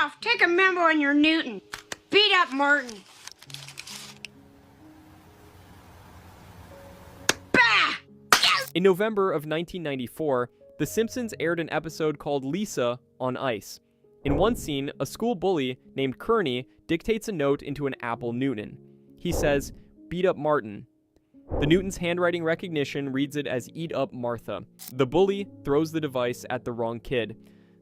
off. Take a memo on your Newton. Beat up Martin. Bah! Yes! In November of 1994, The Simpsons aired an episode called Lisa on Ice. In one scene, a school bully named Kearney dictates a note into an Apple Newton. He says, "Beat up Martin." The Newton's handwriting recognition reads it as "Eat up Martha." The bully throws the device at the wrong kid.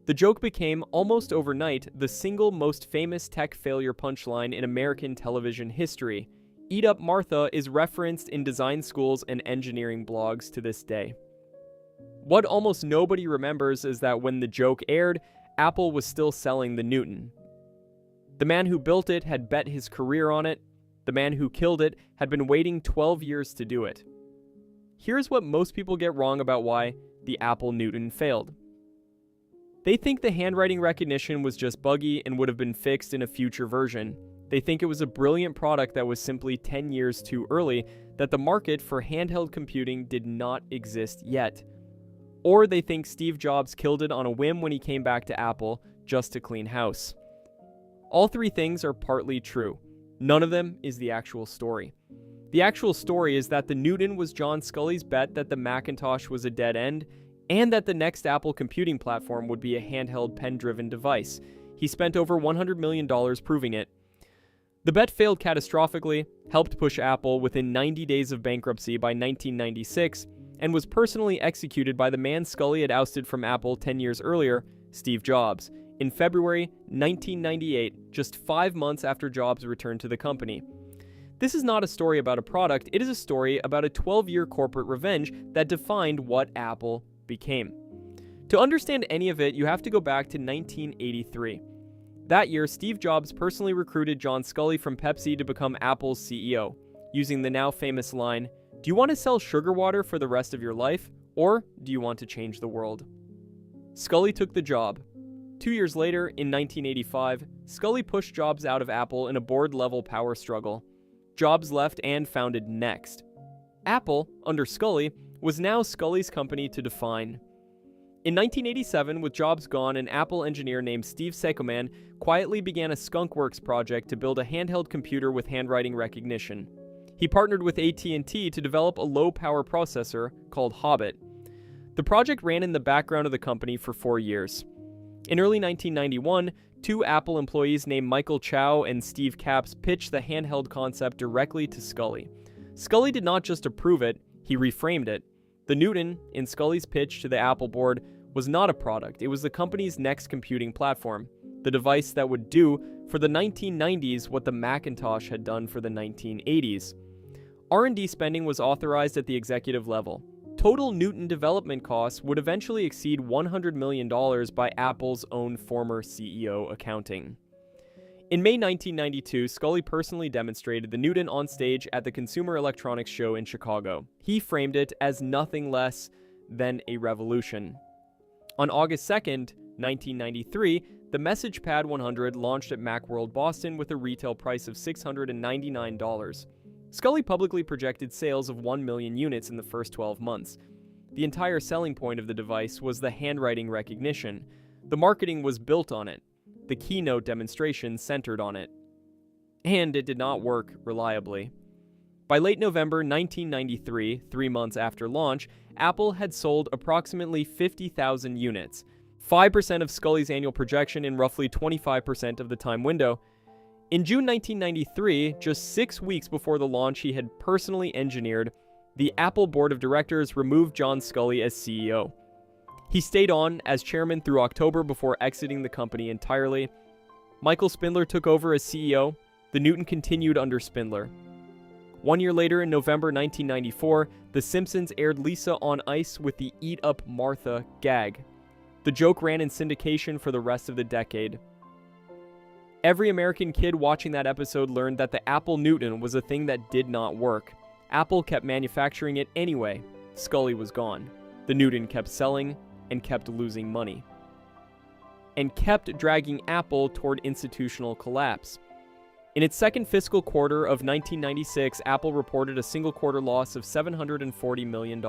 The joke became, almost overnight, the single most famous tech failure punchline in American television history. "Eat up Martha" is referenced in design schools and engineering blogs to this day. What almost nobody remembers is that when the joke aired, Apple was still selling the Newton. The man who built it had bet his career on it. The man who killed it had been waiting 12 years to do it. Here's what most people get wrong about why the Apple Newton failed. They think the handwriting recognition was just buggy and would have been fixed in a future version. They think it was a brilliant product that was simply 10 years too early, that the market for handheld computing did not exist yet. Or they think Steve Jobs killed it on a whim when he came back to Apple just to clean house. All three things are partly true. None of them is the actual story. The actual story is that the Newton was John Sculley's bet that the Macintosh was a dead end, and that the next Apple computing platform would be a handheld pen-driven device. He spent over $100 million proving it. The bet failed catastrophically, helped push Apple within 90 days of bankruptcy by 1996, and was personally executed by the man Sculley had ousted from Apple 10 years earlier, Steve Jobs, in February 1998, just 5 months after Jobs returned to the company. This is not a story about a product, it is a story about a 12-year corporate revenge that defined what Apple became. To understand any of it, you have to go back to 1983. That year, Steve Jobs personally recruited John Sculley from Pepsi to become Apple's CEO, using the now famous line, "Do you want to sell sugar water for the rest of your life, or do you want to change the world?" Sculley took the job. 2 years later, in 1985, Sculley pushed Jobs out of Apple in a board-level power struggle. Jobs left and founded Next. Apple, under Sculley, was now Sculley's company to define. In 1987, with Jobs gone, an Apple engineer named Steve Seikoman quietly began a skunkworks project to build a handheld computer with handwriting recognition. He partnered with AT&T to develop a low-power processor called Hobbit. The project ran in the background of the company for 4 years. In early 1991, 2 Apple employees named Michael Chow and Steve Capps pitched the handheld concept directly to Sculley. Sculley did not just approve it, he reframed it. The Newton, in Sculley's pitch to the Apple board, was not a product, it was the company's next computing platform, the device that would do for the 1990s what the Macintosh had done for the 1980s. R&D spending was authorized at the executive level. Total Newton development costs would eventually exceed $100 million by Apple's own former CEO accounting. In May 1992, Sculley personally demonstrated the Newton on stage at the Consumer Electronics Show in Chicago. He framed it as nothing less than a revolution. On August 2nd, 1993, the MessagePad 100 launched at Macworld Boston with a retail price of $699. Sculley publicly projected sales of 1 million units in the first 12 months. The entire selling point of the device was the handwriting recognition. The marketing was built on it. The keynote demonstration centered on it. And it did not work reliably. By late November 1993, 3 months after launch, Apple had sold approximately 50,000 units, 5% of Sculley's annual projection in roughly 25% of the time window. In June 1993, just 6 weeks before the launch he had personally engineered, the Apple board of directors removed John Sculley as CEO. He stayed on as chairman through October before exiting the company entirely. Michael Spindler took over as CEO. The Newton continued under Spindler. 1 year later, in November 1994, The Simpsons aired Lisa on Ice with the "Eat Up Martha" gag. The joke ran in syndication for the rest of the decade. Every American kid watching that episode learned that the Apple Newton was a thing that did not work. Apple kept manufacturing it anyway. Sculley was gone. The Newton kept selling and kept losing money. And kept dragging Apple toward institutional collapse. In its second fiscal quarter of 1996, Apple reported a single quarter loss of $740 million.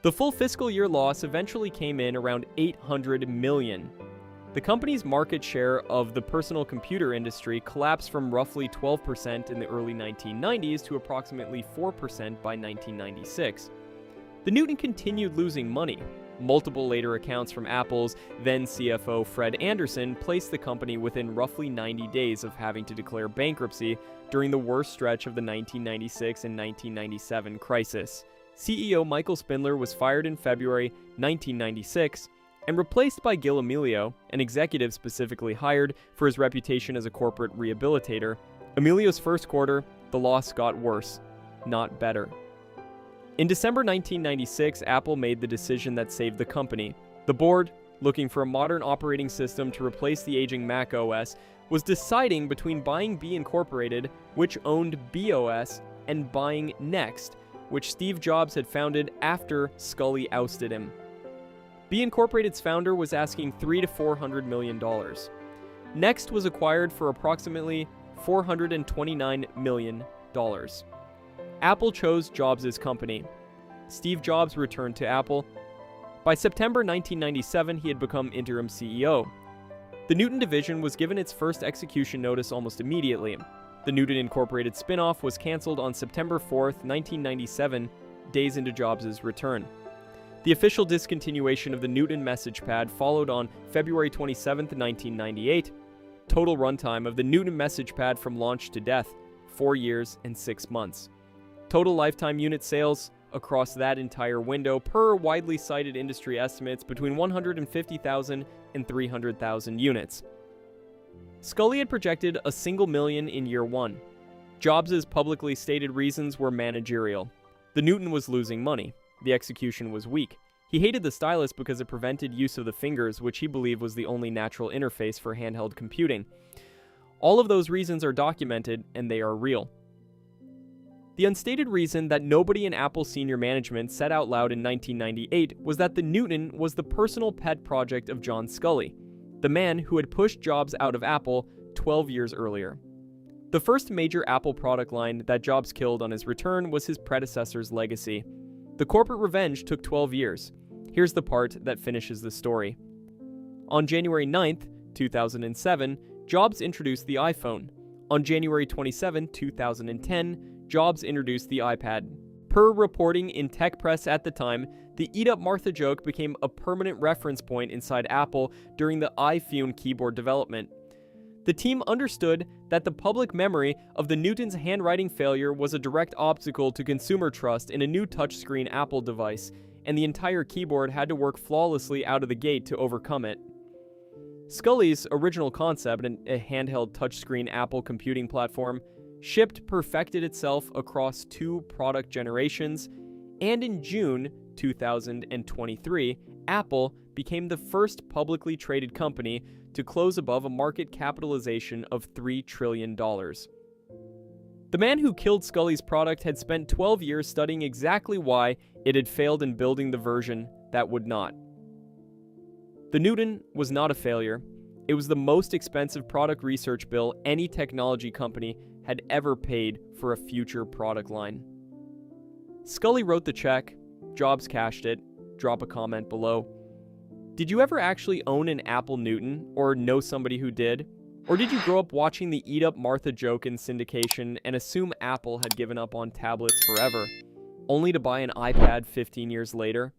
The full fiscal year loss eventually came in around $800 million. The company's market share of the personal computer industry collapsed from roughly 12% in the early 1990s to approximately 4% by 1996. The Newton continued losing money. Multiple later accounts from Apple's then CFO Fred Anderson placed the company within roughly 90 days of having to declare bankruptcy during the worst stretch of the 1996 and 1997 crisis. CEO Michael Spindler was fired in February 1996 and replaced by Gil Amelio, an executive specifically hired for his reputation as a corporate rehabilitator. Amelio's first quarter, the loss got worse, not better. In December 1996, Apple made the decision that saved the company. The board, looking for a modern operating system to replace the aging Mac OS, was deciding between buying B Incorporated, which owned BOS, and buying Next, which Steve Jobs had founded after Sculley ousted him. B Incorporated's founder was asking $300 to $400 million. Next was acquired for approximately $429 million. Apple chose Jobs' company. Steve Jobs returned to Apple. By September 1997, he had become interim CEO. The Newton division was given its first execution notice almost immediately. The Newton Incorporated spin-off was canceled on September 4, 1997, days into Jobs' return. The official discontinuation of the Newton message pad followed on February 27, 1998. Total runtime of the Newton message pad from launch to death, 4 years and 6 months. Total lifetime unit sales across that entire window, per widely cited industry estimates, between 150,000 and 300,000 units. Sculley had projected a single million in year one. Jobs' publicly stated reasons were managerial. The Newton was losing money. The execution was weak. He hated the stylus because it prevented use of the fingers, which he believed was the only natural interface for handheld computing. All of those reasons are documented, and they are real. The unstated reason that nobody in Apple senior management said out loud in 1998 was that the Newton was the personal pet project of John Sculley, the man who had pushed Jobs out of Apple 12 years earlier. The first major Apple product line that Jobs killed on his return was his predecessor's legacy. The corporate revenge took 12 years. Here's the part that finishes the story. On January 9th, 2007, Jobs introduced the iPhone. On January 27, 2010, Jobs introduced the iPad. Per reporting in tech press at the time, the Eat Up Martha joke became a permanent reference point inside Apple during the iPhone keyboard development. The team understood that the public memory of the Newton's handwriting failure was a direct obstacle to consumer trust in a new touchscreen Apple device, and the entire keyboard had to work flawlessly out of the gate to overcome it. Sculley's original concept, a handheld touchscreen Apple computing platform, shipped perfected itself across 2 product generations, and in June 2023, Apple became the first publicly traded company to close above a market capitalization of $3 trillion. The man who killed Sculley's product had spent 12 years studying exactly why it had failed in building the version that would not. The Newton was not a failure. It was the most expensive product research bill any technology company had ever paid for a future product line. Sculley wrote the check, Jobs cashed it. Drop a comment below. Did you ever actually own an Apple Newton, or know somebody who did? Or did you grow up watching the Eat Up Martha joke in syndication and assume Apple had given up on tablets forever, only to buy an iPad 15 years later?